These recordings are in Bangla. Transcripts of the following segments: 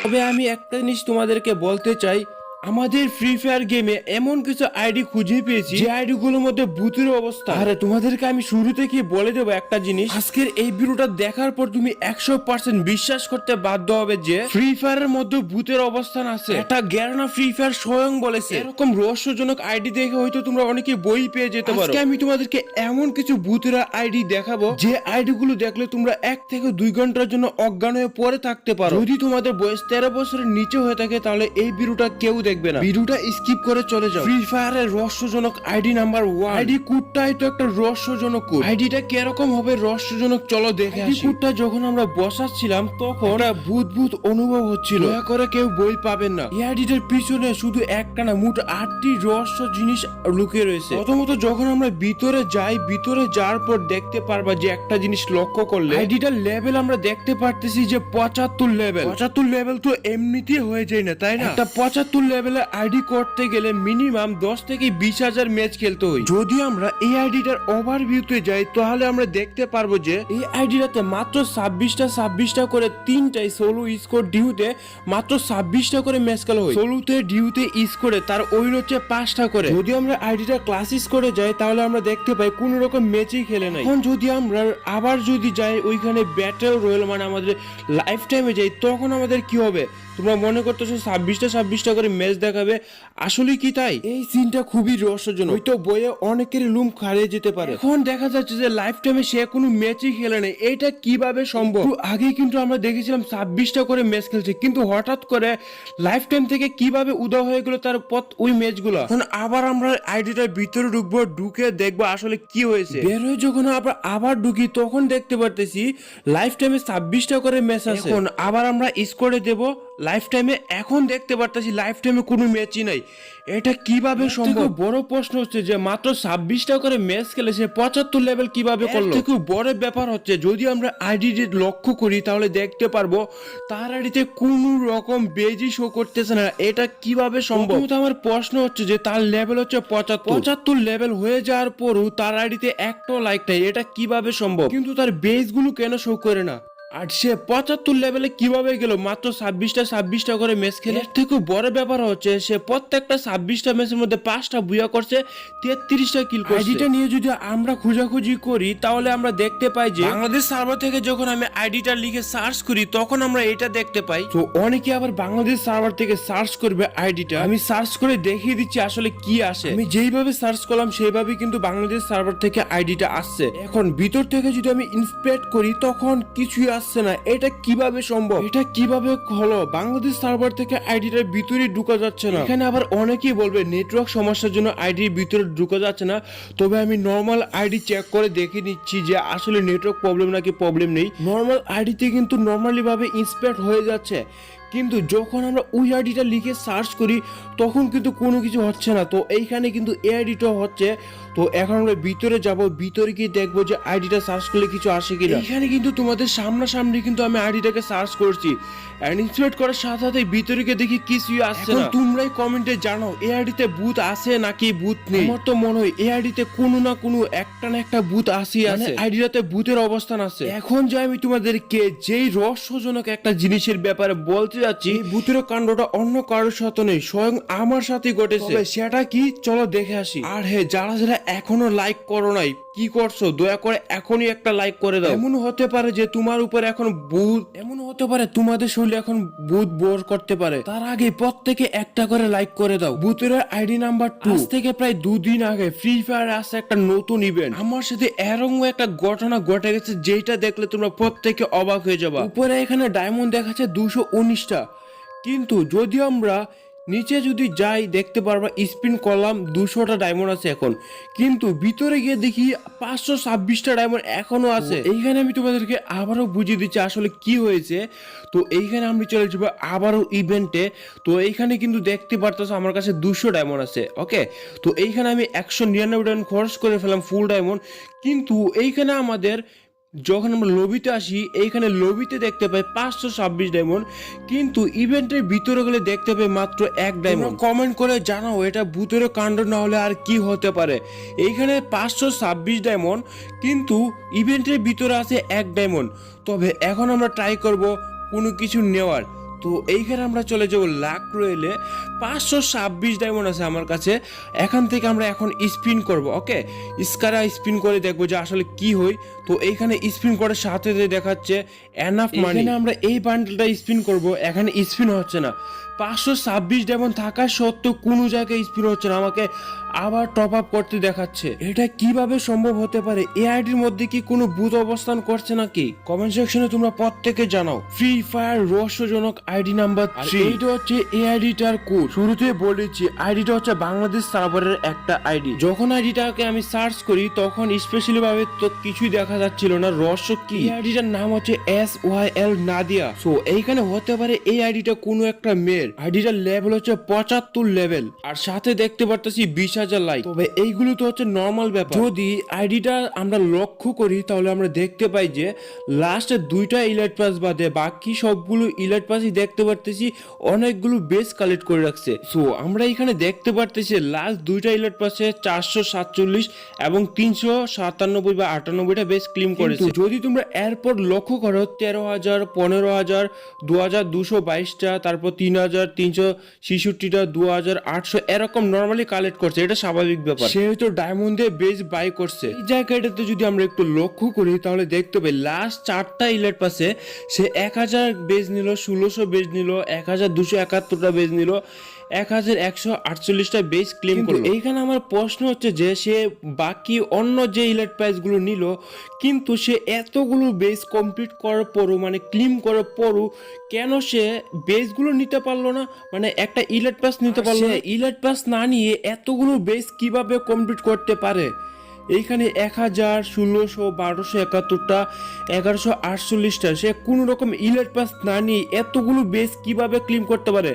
তবে আমি একটা জিনিস তোমাদেরকে বলতে চাই, আমাদের ফ্রি ফায়ার গেমে এমন কিছু আইডি খুঁজে পেয়েছি যে আইডি গুলোর মধ্যে ভূতের অবস্থা। আরে তোমাদেরকে আমি শুরু থেকে বলে দেবো একটা জিনিস, আজকের এই ভিডিওটা দেখার পর তুমি 100% বিশ্বাস করতে বাধ্য হবে যে ফ্রি ফায়ারের মধ্যে ভূতের অবস্থান আছে। এটা গ্যারানা ফ্রি ফায়ার স্বয়ং বলেছে। এরকম রহস্যজনক আইডি দেখে হয়তো তোমরা অনেকে বই পেয়ে যেতে পারো। আজকে আমি তোমাদেরকে এমন কিছু ভূতের আইডি দেখাবো যে আইডি গুলো দেখলে তোমরা 1 থেকে 2 ঘন্টার জন্য অজ্ঞান হয়ে পড়ে থাকতে পারো। যদি তোমাদের বয়স 13 বছরের নিচে হয়ে থাকে তাহলে এই ভিডিওটা কেউ দেখবে না, ভিডিওটা স্কিপ করে চলে যাও। ফ্রি ফায়ারের রহস্যজনক আইডি নাম্বার 1। আইডি কোডটাই তো একটা রহস্যজনক কোড। আইডিটা কিরকম হবে রহস্যজনক চলো দেখে আসি। কোডটা যখন আমরা বসাচ্ছিলাম তখন একটা ভূত ভূত অনুভব হচ্ছিল। দয়া করে কেউ বই পাবেন না। এই আইডিটার পিছনে শুধু একটা না মোট 8টি রহস্য জিনিস লুকিয়ে রয়েছে। প্রথমত যখন আমরা ভিতরে যাই, ভিতরে যাওয়ার পর দেখতে পারবা যে একটা জিনিস লক্ষ্য করলে আইডিটার লেভেল আমরা দেখতে পারতেছি যে 75 লেভেল। 75 লেভেল তো এমনিতেই হয়ে যায় না, তাই না? একটা 75 লেভেলে আইডি করতে গেলে মিনিমাম 10 থেকে 20,000 ম্যাচ খেলতে হয়। যদি আমরা এই আইডিটার ওভারভিউতে যাই তাহলে আমরা দেখতে পারবো যে এই আইডিটাতে মাত্র 26টা করে 3টাই সোলো স্কোর ডিউতে মাত্র 26টা করে ম্যাচ খেলা হয়। সোলোতে ডিউতে স্কোরে তার ওই হচ্ছে 5টা করে। যদি আমরা আইডিটা ক্লাসিস করে যাই তাহলে আমরা দেখতে পাই কোন রকম ম্যাচই খেলে নাই। এখন যদি আমরা আবার যদি যাই ওইখানে ব্যাটেল রয়্যাল মানে আমাদের লাইফ টাইমে যাই তখন আমাদের কি হবে? তোমরা মনে করতেছো 26টা করে ম্যাচ দেখাবে, আসলে কি তাই? এই সিনটা খুবই রহস্যজনক, হয়তো বইয়ে অনেকের লুম খারিয়ে যেতে পারে। এখন দেখা যাচ্ছে যে লাইফ টাইমে সে কোনো ম্যাচই খেলে নেই। এটা কিভাবে সম্ভব? আগে কিন্তু আমরা দেখেছিলাম 26টা করে ম্যাচ খেলছে, কিন্তু হঠাৎ করে লাইফ টাইম থেকে কিভাবে উদা হয়ে গেল তার পথ ওই ম্যাচগুলো। এখন আবার আমরা আইডিটার ভিতরে ঢুকবো, ঢুকে দেখবো আসলে কি হয়েছে। বের হয়ে যখন আমরা আবার ঢুকি তখন দেখতে পারতেছি লাইফ টাইমে 26টা করে ম্যাচ আছে। এখন আবার আমরা স্কোরে দেবো লাইফ টাইমে, এখন দেখতে পারতেছি লাইফ টাইমে কোনো ম্যাচই নাই। এটা কিভাবে সম্ভব? বড় প্রশ্ন হচ্ছে যে মাত্র 26টা করে ম্যাচ খেলে সে 75 লেভেল কিভাবে করলো? খুব বড় ব্যাপার হচ্ছে যদি আমরা আইডি লক্ষ্য করি তাহলে দেখতে পারবো তার আইডিতে কোনো রকম বেজি শো করতেছে না। এটা কিভাবে সম্ভব? আমার প্রশ্ন হচ্ছে যে তার লেভেল হচ্ছে 75 লেভেল হয়ে যাওয়ার পরও তার আইডিতে একটাও লাইক নাই। এটা কিভাবে সম্ভব? কিন্তু তার বেজ গুলো কেন শো করে না? আর সে 75 লেভেলে কিভাবে গেল মাত্র 26টা করে ম্যাচ খেলে? এর থেকে বড় ব্যাপার হচ্ছে সে প্রত্যেকটা 26টা ম্যাচের মধ্যে 5টা বুয়া করছে, 33টা কিল করছে। আইডিটা নিয়ে যদি আমরা খোঁজাখুঁজি করি তাহলে আমরা দেখতে পাই যে বাংলাদেশ সার্ভার থেকে যখন আমি আইডিটা লিখে সার্চ করি তখন আমরা এটা দেখতে পাই। তো অনেকে আবার বাংলাদেশ সার্ভার থেকে সার্চ করবে আইডিটা, আমি সার্চ করে দেখিয়ে দিচ্ছি আসলে কি আসে। আমি যেইভাবে সার্চ করলাম সেইভাবেই কিন্তু বাংলাদেশ সার্ভার থেকে আইডিটা আসছে। এখন ভিতর থেকে যদি আমি ইন্সপেক্ট করি তখন কিছুই আসছে না। এটা কিভাবে সম্ভব? এটা কিভাবে হলো? বাংলাদেশ সার্ভার থেকে আইডিটার ভিতরে ঢুকা যাচ্ছে না। এখানে আবার অনেকেই বলবে নেটওয়ার্ক সমস্যার জন্য আইডির ভিতরে ঢুকা যাচ্ছে না। তবে আমি নর্মাল আইডি চেক করে দেখে নিচ্ছি যে আসলে নেটওয়ার্ক প্রবলেম নাকি প্রবলেম নেই। নর্মাল আইডিতে কিন্তু নর্মালি ভাবে ইন্সপেক্ট হয়ে যাচ্ছে, কিন্তু যখন আমরা ওই আইডিটা লিখে সার্চ করি তখন কিন্তু কোনো কিছু হচ্ছে না। তো এইখানে কিন্তু এই আইডিটা হচ্ছে। তো এখন আমরা ভিতরে যাব, ভিতরে গিয়ে দেখবো যে আইডিটা সার্চ করলে কিছু আসে কিনা। এখানে কিন্তু তোমাদের সামনাসামনি কিন্তু আমি আইডিটাকে সার্চ করছি, ইন্সপেক্ট করার সাথে সাথে ভিতরে গিয়ে দেখি কিছুই আসছে না। তোমরাই কমেন্টে জানাও এই আইডিতে ভূত আছে নাকি ভূত নেই। আমার তো মনে হয় এই আইডিতে কোনো না কোনো একটা না একটা ভূত আসেই আছে, আইডিটাতে ভূতের অবস্থান আছে। এখন যে আমি তোমাদেরকে যেই রহস্যজনক একটা জিনিসের ব্যাপারে বলতে যাচ্ছি, ভূতের কাণ্ডটা অন্য কারোর সাথে নেই, স্বয়ং আমার সাথেই ঘটেছে। সেটা কি চলো দেখে আসি। আর হ্যাঁ, যারা যারা এখনো লাইক করো নাই কি করছো, দয়া করে এখনই একটা লাইক করে দাও। এমন হতে পারে যে তোমার উপর এখন ভূত, এমন হতে পারে তোমাদের শরীরে এখন ভূত বোর করতে পারে। তার আগে প্রত্যেকে একটা করে লাইক করে দাও। ভূতের আইডি নাম্বার 2। আজ থেকে প্রায় 2 দিন আগে ফ্রি ফায়ার আসছে একটা নতুন ইভেন্ট। আমার সাথে এরকম একটা ঘটনা ঘটে গেছে যেটা দেখলে তোমরা প্রত্যেকে অবাক হয়ে যাবা। উপরে এখানে ডায়মন্ড দেখাচ্ছে 219টা, কিন্তু যদি আমরা নিচে যদি যাই দেখতে পারবা স্পিন করলাম 200টা ডায়মন্ড আছে এখন, কিন্তু ভিতরে গিয়ে দেখি 526টা ডায়মন্ড এখনো আছে। এইখানে আমি তোমাদেরকে আবারও বুঝিয়ে দিচ্ছি আসলে কি হয়েছে। তো এইখানে আমি চলে যাবো আবারও ইভেন্টে। তো এইখানে কিন্তু দেখতে পারতেছো আমার কাছে 200 ডায়মন্ড আছে। ওকে, তো এইখানে আমি 199 ডায়মন্ড খরচ করে ফেলাম ফুল ডায়মন্ড, কিন্তু এইখানে আমাদের যখন আমরা লবিতে আসি এইখানে লবিতে দেখতে পাই 526 ডায়মন্ড, কিন্তু ইভেন্টের ভিতরে গেলে দেখতে পাই মাত্র 1 ডায়মন্ড। কমেন্ট করে জানাও এটা ভূতের কাণ্ড না হলে আর কি হতে পারে। এইখানে 526 ডায়মন্ড কিন্তু ইভেন্টের ভিতরে আছে 1 ডায়মন্ড। তবে এখন আমরা ট্রাই করব কোনো কিছু নেওয়ার। তো এইখানে আমরা চলে যাবো লাক রয়েলে। 526 ডায়মন্ড আছে আমার কাছে। এখান থেকে আমরা এখন স্পিন করব। ওকে, স্কারা স্পিন করে দেখবো যে আসলে কি হয়। তো এইখানে স্পিন করার সাথে সাথে দেখাচ্ছে এনাফ মানি। আমরা এই বান্ডেলটা স্পিন করব, এখানে স্পিন হচ্ছে না। 526 ডায়মন্ড থাকা সত্ত্বেও কোনো জায়গায় স্পিন হচ্ছে না, আমাকে আবার টপ আপ করতে দেখাচ্ছে। এটা কিভাবে সম্ভব হতে পারে? এই আইডির মধ্যে কি কোনো ভূত অবস্থান করছে নাকি? কমেন্ট সেকশনে তোমরা প্রত্যেকে জানাও। ফ্রি ফায়ার রহস্যজনক আইডি নাম্বার 3। এইটা হচ্ছে এই আইডিটার কোড। শুরুতে বলেছি আইডিটা হচ্ছে বাংলাদেশ সার্ভারের একটা আইডি। যখন আইডিটাকে আমি সার্চ করি তখন স্পেশালি ভাবে তো কিছুই দেখা যাচ্ছিল না। রহস্য কি? এই আইডিটার নাম হচ্ছে SYL নাদিয়া। সো এইখানে হতে পারে এই আইডিটা কোনো একটা মেয়ের। আইডিটার লেভেল হচ্ছে 75 লেভেল, আর সাথে দেখতে পারতেছি 20,000 লাইক। তবে এইগুলো তো হচ্ছে নর্মাল ব্যাপার। যদি আইডিটা আমরা লক্ষ্য করি তাহলে আমরা দেখতে পাই যে লাস্টে 2টা ইলাইট পাস বাদে বাকি সবগুলো ইলাইট পাসই দেখতে পারতেছি অনেকগুলো বেস কালেক্ট করে রাখছে। সো আমরা এখানে দেখতে পারতেছি লাস্ট 2টা ইলাইট পাসে 447 এবং 397 বা 98টা বেস ক্লেম করেছে। যদি তোমরা এরপর লক্ষ্য করো 13,000, 15,000, 2,222টা, তারপর 3,366টা, 2,800 এরকম নর্মালি কালেক্ট করছে। এটা স্বাভাবিক ব্যাপার, সে হয়তো ডায়মন্ডে বেস বাই করছে। এই জায়গাটাতে যদি আমরা একটু লক্ষ্য করি তাহলে দেখতে পাই লাস্ট 4টা ইলাইট পাসে সে 1,000 বেজ নিল, 1600 বেজ নিল, 1,271টা বেজ নিল, 1,148টা বেস ক্লেম করলো। এইখানে আমার প্রশ্ন হচ্ছে যে সে বাকি অন্য যে ইলাইট প্রাইস গুলো নিল, কিন্তু সে এতগুলো বেস কমপ্লিট করার পরও মানে ক্লেম করার পরও কেন সে বেস গুলো নিতে পারলো না? মানে একটা ইলাইট পাস নিতে পারলো না। ইলাইট পাস না নিয়ে এতগুলো বেস কিভাবে কমপ্লিট করতে পারে? এইখানে 1,000, 1600, 1,271টা, 1,148টা, সে কোন রকম ইলাইট পাস না নিয়ে এতগুলো বেস কিভাবে ক্লেম করতে পারে?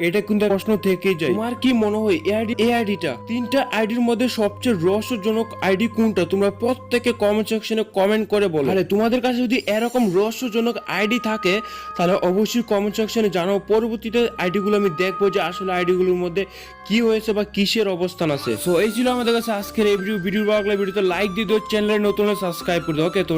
এটা কিন্তু প্রশ্ন থেকেই যায়। তোমার কি মনে হয় এই আইডিটা 3টা আইডির মধ্যে সবচেয়ে রহস্যজনক আইডি কোনটা? তোমরা প্রত্যেকে কমেন্ট সেকশনে কমেন্ট করে বলো। আরে তোমাদের কাছে যদি এরকম রহস্যজনক আইডি থাকে তাহলে অবশ্যই কমেন্ট সেকশনে জানাও। পরবর্তীতে আইডিগুলো আমি দেখবো যে আসলে আইডিগুলোর মধ্যে কি হয়েছে বা কিসের অবস্থান আছে। সো এই ছিল আমাদের কাছে আজকের এই ভিডিও। ভালো লাগলে ভিডিওতে লাইক দিয়ে দিও, চ্যানেলে নতুন হলে সাবস্ক্রাইব করে দাও। ওকে, তো